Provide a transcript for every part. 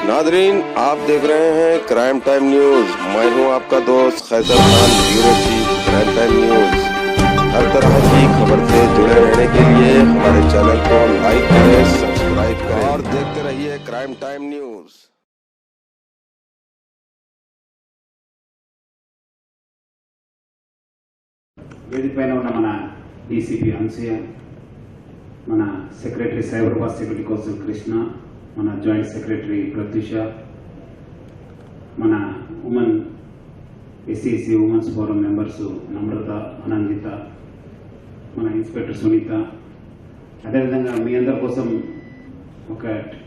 Nadreen, आप देख रहे हैं क्राइम टाइम न्यूज। मैं हूं आपका दोस्त Qaiser Khan, bureau chief crime time news. हर तरह की खबर से जुड़े रहने के लिए हमारे चैनल को लाइक करें, सब्सक्राइब करें और देखते रहिए क्राइम टाइम न्यूज। వేదికపైన ఉన్న మన డీసీపీ అన్సూయ, మన secretary Cyberabad security council Krishna, మన జాయింట్ సెక్రటరీ ప్రత్యూష, మన ఉమెన్ ఎస్సీసీ ఉమెన్స్ ఫోరం మెంబర్స్ నమ్రత, అనంజిత, మన ఇన్స్పెక్టర్ సునీత, అదేవిధంగా మీ అందరి కోసం ఒక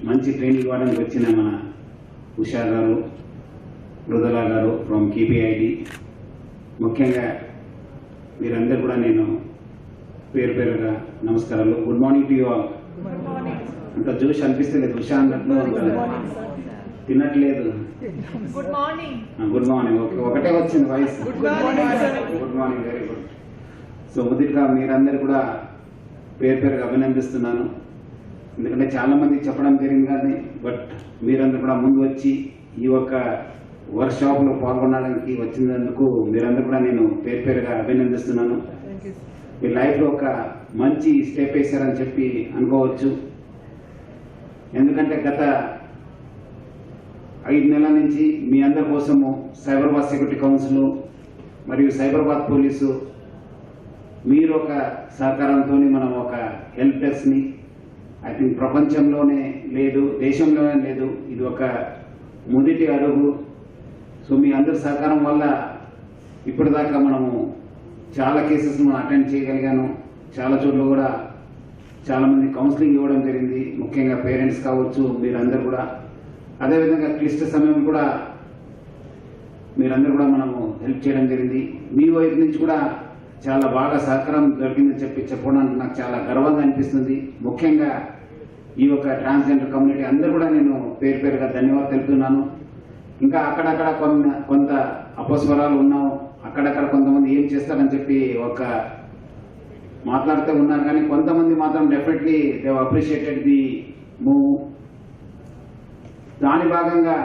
మంచి ట్రైనింగ్ ఇవ్వడానికి వచ్చిన మన ఉషా గారు, మృదులా గారు ఫ్రమ్ కేపీఐడి, ముఖ్యంగా మీరందరూ కూడా నేను పేరు పేరుగా నమస్కారాలు. Good morning to you all. అంత జోష్ అనిపిస్తలేదు, ఉషా అన్నట్లు తినట్లేదు. Good morning. Good morning. Okay, ఒకటే వచ్చింది voice. Good morning, very good. So మొదటిగా మీరందరూ కూడా పేరు పేరుగా అభినందిస్తున్నాను. ఎందుకంటే చాలా మంది చెప్పడం జరిగింది కానీ బట్ మీరందరూ కూడా ముందు వచ్చి ఈ యొక్క వర్క్ షాప్ లో పాల్గొనడానికి వచ్చినందుకు మీరందరూ కూడా నేను పేరు పేరుగా అభినందిస్తున్నాను. మీ లైఫ్ లో ఒక మంచి స్టెప్ వేశారని చెప్పి అనుకోవచ్చు. ఎందుకంటే గత 5 నెలల నుంచి మీ అందరి కోసము సైబరాబాద్ సెక్యూరిటీ కౌన్సిల్ మరియు సైబరాబాద్ పోలీసు మీరు ఒక సహకారంతో మనం ఒక హెల్ప్ డెస్క్ ని ఐ థింక్ ప్రపంచంలోనే లేదు, దేశంలోనే లేదు, ఇది ఒక మొదటి అడుగు. సో మీ అందరి సహకారం వల్ల ఇప్పటిదాకా మనము చాలా కేసెస్ అటెండ్ చేయగలిగాను. చాలా చోట్ల కూడా చాలా మంది కౌన్సిలింగ్ ఇవ్వడం జరిగింది, ముఖ్యంగా పేరెంట్స్ కావచ్చు, మీరందరూ కూడా. అదేవిధంగా క్లిష్ట సమయం కూడా మీరందరూ కూడా మనము హెల్ప్ చేయడం జరిగింది. మీ వైపు నుంచి కూడా చాలా బాగా సహకారం దొరికిందని చెప్పడానికి నాకు చాలా గర్వంగా అనిపిస్తుంది. ముఖ్యంగా ఈ యొక్క ట్రాన్స్జెండర్ కమ్యూనిటీ అందరూ కూడా నేను పేరు పేరుగా ధన్యవాదాలు తెలుపుతున్నాను. ఇంకా అక్కడక్కడ కొంత అపస్వరాలు ఉన్నాం, అక్కడక్కడ కొంతమంది ఏం చేస్తారని చెప్పి ఒక మాట్లాడుతూ ఉన్నారు, కానీ కొంతమంది మాత్రం definitely they appreciated the move. దాని భాగంగా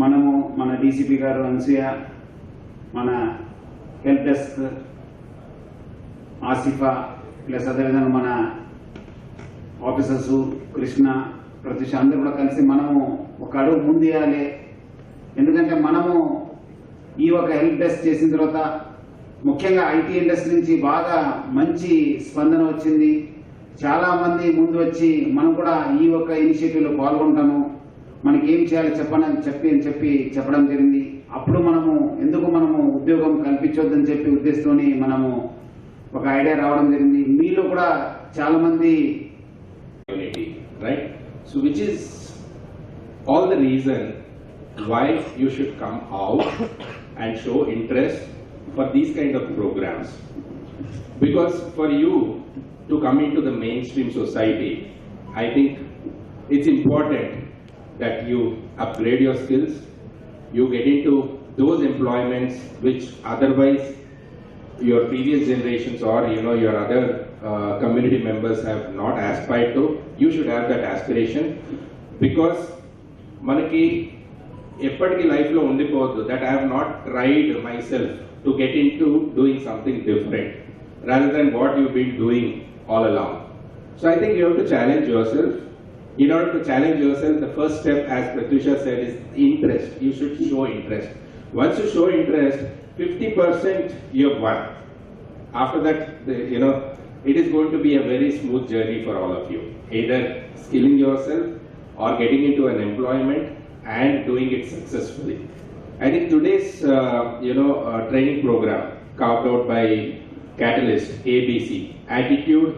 మనము మన డీసీపీ గారు అన్సూయ, మన హెల్ప్ డెస్క్ ఆసిఫా, ప్లస్ అదేవిధంగా మన ఆఫీసర్స్ కృష్ణ, ప్రత్యూష అందరూ కూడా కలిసి మనము ఒక అడుగు ముందేయాలి. ఎందుకంటే మనము ఈ ఒక హెల్ప్ డెస్క్ చేసిన తర్వాత ముఖ్యంగా ఐటీ ఇండస్ట్రీ నుంచి బాగా మంచి స్పందన వచ్చింది. చాలా మంది ముందు వచ్చి మనం కూడా ఈ ఒక ఇనిషియేటివ్ లో పాల్గొంటాము, మనకి ఏం చేయాలి చెప్పడం జరిగింది. అప్పుడు ఎందుకు మనము ఉద్యోగం కల్పించొద్దని చెప్పి ఉద్దేశంతోని మనము ఒక ఐడియా రావడం జరిగింది. మీలో కూడా చాలా మంది right? So which is all the reason why you should come out and show interest for these kind of programs. Because for you to come into the mainstream society, I think it's important that you upgrade your skills, you get into those employments which otherwise your previous generations or your other community members have not aspired to. You should have that aspiration, because manaki eppatiki life lo undipodu that I have not tried myself to get into doing something different rather than what you've been doing all along. So I think you have to challenge yourself. In order to challenge yourself, the first step, as Pratyusha said, is interest. You should show interest. Once you show interest, 50% you have won. After that, it is going to be a very smooth journey for all of you, either skilling yourself or getting into an employment and doing it successfully. I think today's training program carved out by Catalyst ABC, attitude,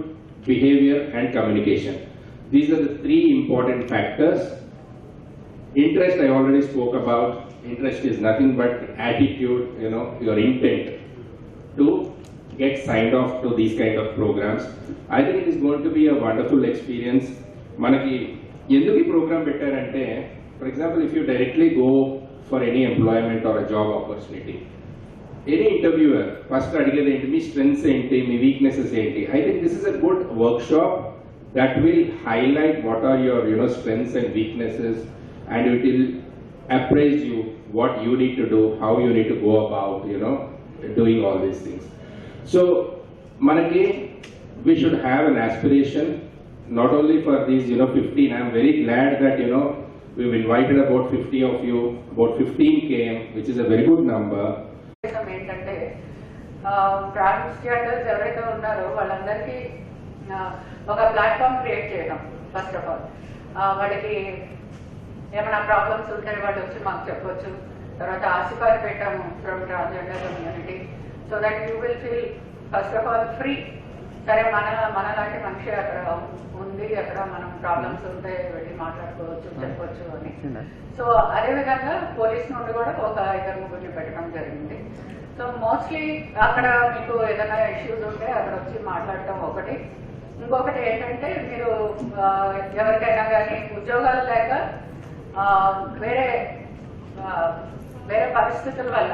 behavior and communication. These are the 3 important factors. Interest I already spoke about. Interest is nothing but attitude, your intent to get signed off to these kind of programs. I think it is going to be a wonderful experience. Manaki enduku ee program pettarante, for example, if you directly go for any employment or a job opportunity, any interviewer first adigede enti, mee strengths enti, mee weaknesses enti. I think this is a good workshop that will highlight what are your strengths and weaknesses, and it will appraise you what you need to do, how you need to go about doing all these things. So manaki we should have an aspiration not only for these 15. I am very glad that we've invited about 50 of you, about 15 came, which is a very good number. ఏంటంటే transgenders ఎవరైతే ఉన్నారో వాళ్ళందరికీ ఒక platform create చేయడం. First of all వాళ్ళకి ఏమైనా problems ఉంటే వాళ్ళు వచ్చి మాకు చెప్పొచ్చు. తర్వాత ఆశీర్వాద పెట్టాము from transgender community, so that you will feel first of all free. సరే మనలాంటి మనిషి అక్కడ ఉంది, అక్కడ మనం ప్రాబ్లమ్స్ ఉంటే వెళ్ళి మాట్లాడుకోవచ్చు, చెప్పొచ్చు అని. సో అదేవిధంగా పోలీస్ నుండి కూడా ఒక 2-3 పెట్టడం జరిగింది. సో మోస్ట్లీ అక్కడ మీకు ఏదైనా ఇష్యూస్ ఉంటే అక్కడ వచ్చి మాట్లాడటం ఒకటి. ఇంకొకటి ఏంటంటే మీరు ఎవరికైనా కానీ ఉద్యోగాలు లేక వేరే పరిస్థితుల వల్ల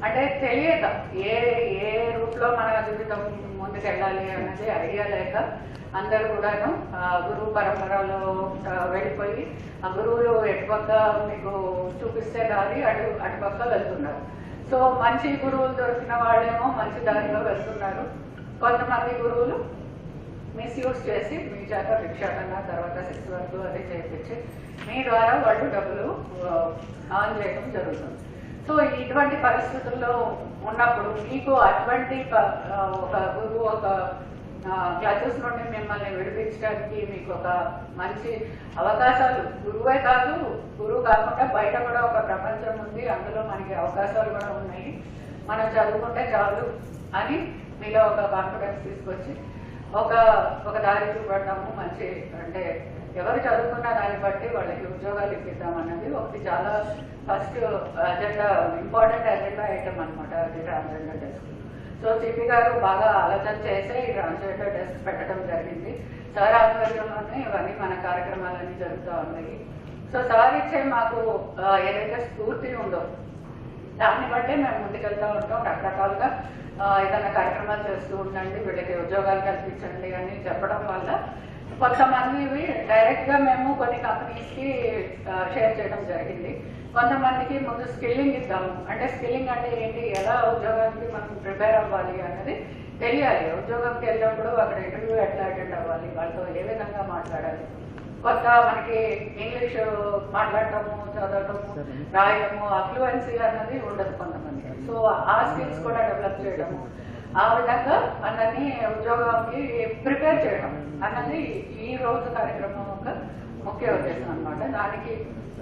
అంటే తెలియక ఏ రూట్లో మన జీవితం ముందుకెళ్ళాలి అన్నది ఐడియా లేక అందరూ కూడాను గురువు పరంపరలో వెళ్ళిపోయి ఆ గురువులు ఎటుపక్క మీకు చూపిస్తే దారి అటుపక్క వెళ్తున్నారు. సో మంచి గురువులు దొరికిన వాళ్ళేమో మంచి దారిలో వెళ్తున్నారు. కొంతమంది గురువులు మిస్యూజ్ చేసి మీ చేత భిక్షాటన తర్వాత సెక్స్ వర్క్ అది చేయించి మీ ద్వారా వాళ్ళు డబ్బులు ఆన్ చేయడం జరుగుతుంది. సో ఇటువంటి పరిస్థితుల్లో ఉన్నప్పుడు మీకు అటువంటి ఒక గురువు ఒక క్లాసెస్ నుండి మిమ్మల్ని విడిపించడానికి మీకు ఒక మంచి అవకాశాలు, గురువే కాదు, గురువు కాకుండా బయట కూడా ఒక ప్రపంచం ఉంది, అందులో మనకి అవకాశాలు కూడా ఉన్నాయి, మనం చదువుకుంటే చాలు అని మీలో ఒక కాన్ఫిడెన్స్ తీసుకొచ్చి ఒక దారి చూపడము. మంచి అంటే ఎవరు చదువుకున్న దాన్ని బట్టి వాళ్ళకి ఉద్యోగాలు ఇప్పిద్దాం అన్నది ఒకటి చాలా first agenda, important agenda item అనమాట అది ట్రాన్స్జెండర్ డెస్క్. సో సిపి గారు బాగా ఆలోచన చేసే ఈ ట్రాన్స్జెండర్ డెస్క్ పెట్టడం జరిగింది. సార్ ఆధ్వర్యంలోనే ఇవన్నీ మన కార్యక్రమాలన్నీ జరుగుతూ ఉన్నాయి. సో సార్ ఇచ్చే మాకు ఏదైతే స్ఫూర్తి ఉందో దాన్ని బట్టే మేము ముందుకెళ్తూ ఉంటాం. రకరకాలుగా ఏదైనా కార్యక్రమాలు చేస్తూ ఉండండి, వీళ్ళకి ఉద్యోగాలు కల్పించండి అని చెప్పడం వల్ల కొంతమంది డైరెక్ట్ గా మేము కొన్ని కంపెనీస్ కి షేర్ చేయడం జరిగింది. కొంతమందికి ముందు స్కిల్లింగ్ ఇద్దాము, అంటే స్కిల్లింగ్ అంటే ఏంటి, ఎలా ఉద్యోగానికి మనం ప్రిపేర్ అవ్వాలి అన్నది తెలియాలి. ఉద్యోగంకి వెళ్ళినప్పుడు అక్కడ ఇంటర్వ్యూ ఎట్లా అటెండ్ అవ్వాలి, వాళ్ళతో ఏ విధంగా మాట్లాడాలి, కొత్త మనకి ఇంగ్లీష్ మాట్లాడటము, చదవటము, రాయడము, అఫ్లూయెన్సీ అన్నది ఉండదు కొంతమంది. సో ఆ స్కిల్స్ కూడా డెవలప్ చేయడము, ఆ విధంగా అందరినీ ఉద్యోగానికి ప్రిపేర్ చేయడం అన్నది ఈ రోజు కార్యక్రమం యొక్క ముఖ్య ఉద్దేశం అనమాట. దానికి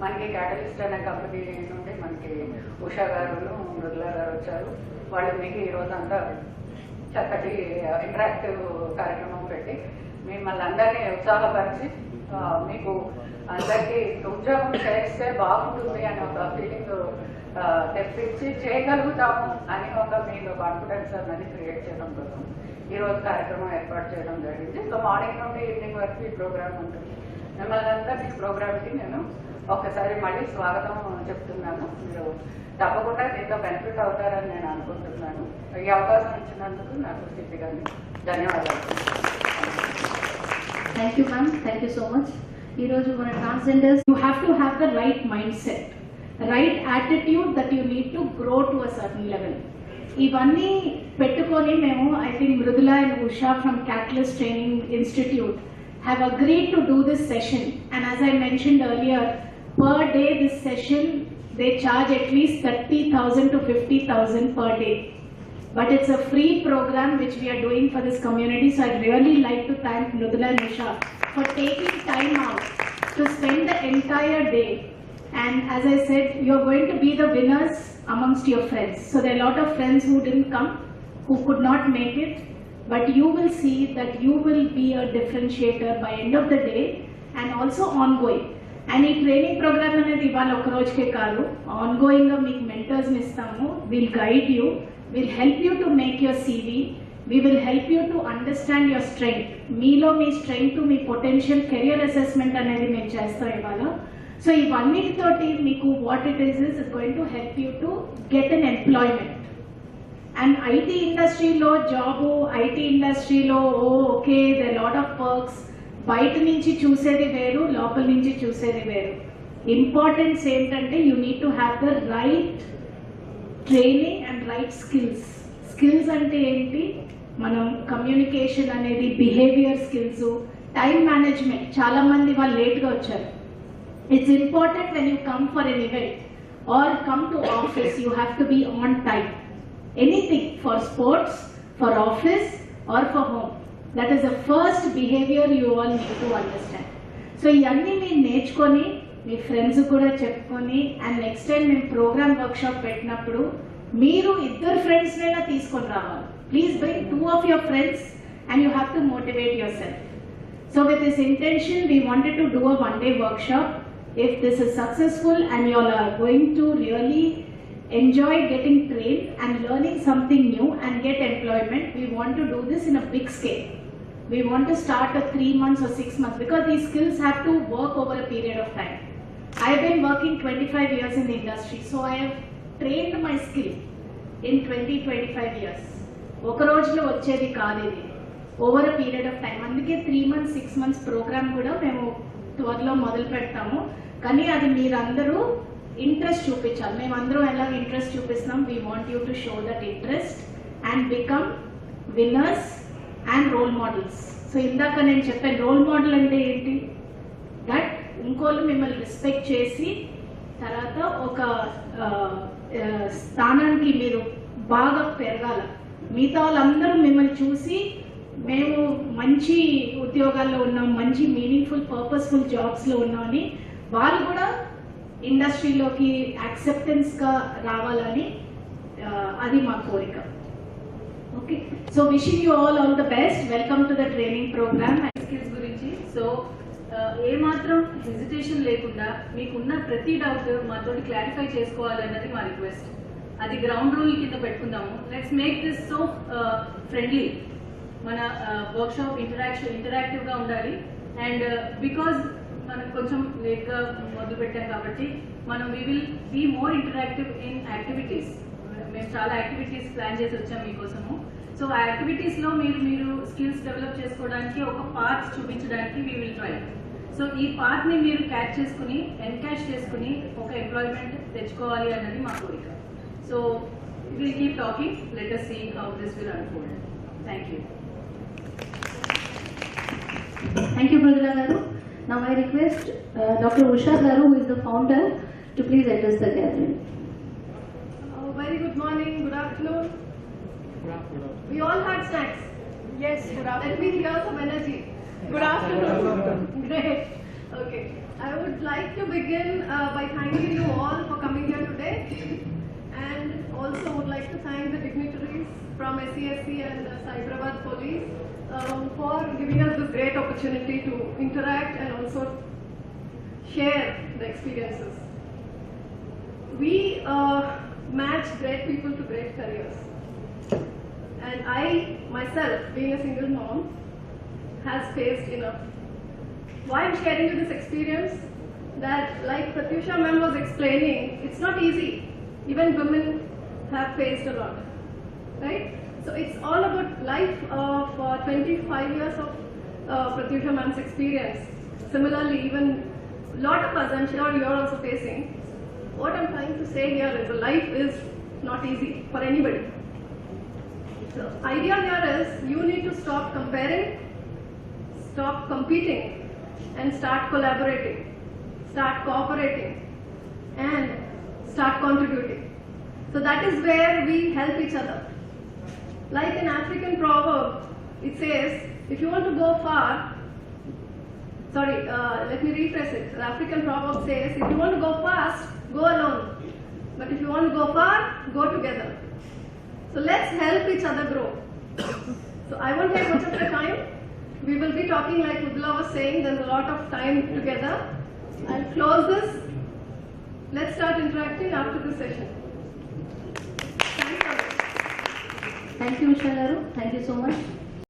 మనకి క్యాటలిస్ట్ అనే కంపెనీ నుండి మనకి ఉషా గారు, మృదులా గారు వచ్చారు. వాళ్ళు మీకు ఈ రోజంతా చక్కటి ఇంటరాక్టివ్ కార్యక్రమం పెట్టి మిమ్మల్ని అందరినీ ఉత్సాహపరిచి మీకు అందరికీ ఉద్యోగం చేస్తే బాగుంటుంది అని ఒక ఫీలింగ్ తెప్పించి చేయగలుగుతాము అని ఒక మీకు కాన్ఫిడెన్స్ అన్నది క్రియేట్ చేయడం కోసం ఈరోజు కార్యక్రమం ఏర్పాటు చేయడం జరిగింది. సో మార్నింగ్ నుండి ఈవినింగ్ వరకు ఈ ప్రోగ్రామ్ ఉంటుంది. మిమ్మల్ని అందరూ ఈ ప్రోగ్రామ్కి నేను ఒక్కసారి మళ్ళీ స్వాగతం చెప్తున్నాను. మీరు తప్పకుండా దీంతో బెనిఫిట్ అవుతారని నేను అనుకుంటున్నాను. ఈ అవకాశం ఇచ్చినందుకు నాకు స్థితి గారిని ధన్యవాదాలు. Thank you, ma'am. Thank you so much. ఈరోజు మన transgenders you have to have the right mindset, right attitude that you need to grow to a certain level. ఇవన్నీ పెట్టుకొని మేము I think Mridula and Usha from Catalyst training institute have agreed to do this session, and as I mentioned earlier, per day this session they charge at least 30,000 to 50,000 per day, but it's a free program which we are doing for this community. So I'd really like to thank Mridula and Usha for taking time out to spend the entire day. And as I said, you're going to be the winners amongst your friends. So there are a lot of friends who didn't come, who could not make it, but you will see that you will be a differentiator by end of the day and also ongoing. And ఈ training programme అనేది ఇవాళ ఒక రోజుకే కాదు, ఆన్గోయింగ్గా మీకు మెంటర్స్ని ఇస్తాము. Will guide you, will help you to make your CV, we will help you to understand your strength. మీలో మీ strength, మీ potential, career assessment అనేది మేము చేస్తాం ఇవాళ. సో ఇవన్నిటితోటి మీకు what it is going to help you to get an employment. And IT ఇండస్ట్రీలో job, IT ఇండస్ట్రీలో okay they lot of perks, బయట నుంచి చూసేది వేరు, లోపల నుంచి చూసేది వేరు. ఇంపార్టెన్స్ ఏంటంటే you need to have the right training and right skills. Skills అంటే ఏంటి? మనం కమ్యూనికేషన్ అనేది, బిహేవియర్ స్కిల్స్, టైం మేనేజ్మెంట్. చాలా మంది వాళ్ళు లేట్గా వచ్చారు. It's important when you come for an event or come to office, you have to be on time. Anything, for sports, for office or for home, that is the first behaviour you all need to understand. So ఇవన్నీ మీరు నేర్చుకొని మీ friends కూడా చెప్పుకొని, and next time మేము programme workshop పెట్టినప్పుడు మీరు ఇద్దరు ఫ్రెండ్స్నైనా తీసుకొని రావాలి. Please bring 2 of your friends and you have to motivate yourself. So with this intention, we wanted to do a one-day workshop. If this is successful and you all are going to really enjoy getting trained and learning something new and get employment, we want to do this in a big scale. We want to start at 3 months or 6 months because these skills have to work over a period of time. I have been working 25 years in the industry, so I have trained my skill in 20-25 years. ఒక రోజులో వచ్చేది కాదు ఇది, over a period of time. అందుకే 3 months 6 months programme కూడా మేము త్వరలో మొదలు పెడతాము. కానీ అది మీరందరూ ఇంట్రెస్ట్ చూపించాలి. మేమందరం ఎలా ఇంట్రెస్ట్ చూపిస్తున్నాం, we want you to show that interest and become winners and role models. So ఇందాక నేను చెప్పాను, రోల్ మోడల్ అంటే ఏంటి? దట్ ఇంకోళ్ళు మిమ్మల్ని రెస్పెక్ట్ చేసి తర్వాత ఒక స్థానానికి మీరు బాగా పెరగాల. మిగతా వాళ్ళందరూ మిమ్మల్ని చూసి మేము మంచి ఉద్యోగాల్లో ఉన్నాం, మంచి మీనింగ్ఫుల్ పర్పస్ఫుల్ జాబ్స్లో ఉన్నామని వాళ్ళు కూడా ఇండస్ట్రీలోకి యాక్సెప్టెన్స్గా రావాలని అది మా కోరిక. Okay, so wishing you all the best. Welcome to the training programme. Skills గురించి సో ఏమాత్రం హెజిటేషన్ లేకుండా మీకున్న ప్రతి డౌట్ మాతోటి క్లారిఫై చేసుకోవాలన్నది మా రిక్వెస్ట్. అది గ్రౌండ్ రూల్ కింద పెట్టుకుందాము. Let's make this so friendly. మన వర్క్షాప్ ఇంటరాక్టివ్గా ఉండాలి. అండ్ బికాజ్ మనం కొంచెం లేట్గా మొదలు పెట్టాం కాబట్టి we will be more interactive in activities. మేము చాలా యాక్టివిటీస్ ప్లాన్ చేసి వచ్చాం మీకోసము. సో ఆ యాక్టివిటీస్లో మీరు స్కిల్స్ డెవలప్ చేసుకోవడానికి ఒక పాత్ చూపించడానికి వీ విల్ ట్రై. సో ఈ పాత్ని మీరు క్యాచ్ చేసుకుని ఎన్కాష్ చేసుకుని ఒక ఎంప్లాయ్మెంట్ తెచ్చుకోవాలి అన్నది మా కోరిక. So will keep talking, let us see how this will unfold. Thank you. Thank you, Pragala Garu. Now I request Dr. Usha Garu, who is the founder, to please address the gathering. Very good morning, good afternoon. We all had snacks. Yes, good afternoon. Let me hear some energy. Good afternoon. Great. Okay. I would like to begin by thanking you all for coming here today, and also would like to thank the dignitaries from SCSC and Cyberabad Police for giving us this great opportunity to interact and also share the experiences. We match great people to great careers, and I myself, being a single mom, has faced enough. Why I'm sharing you this experience? That, like Pratyusha ma'am was explaining, it's not easy. Even women have faced a lot, right? So it's all about life of 25 years of Pratyusha ma'am's experience. Similarly, even a lot of us, I'm sure you're also facing. What I'm trying to say here is life is not easy for anybody. The idea here is you need to stop comparing, stop competing, and start collaborating, start cooperating, and start contributing. So that is where we help each other. Like an African proverb, it says, if you want to go far, let me rephrase it. The African proverb says, if you want to go fast, go alone. But if you want to go far, go together. So let's help each other grow. So I won't take much of your time. We will be talking, like Udla was saying, there's a lot of time together. I'll close this. Let's start interacting after this session. Thank you, Usha Garu. Thank you so much.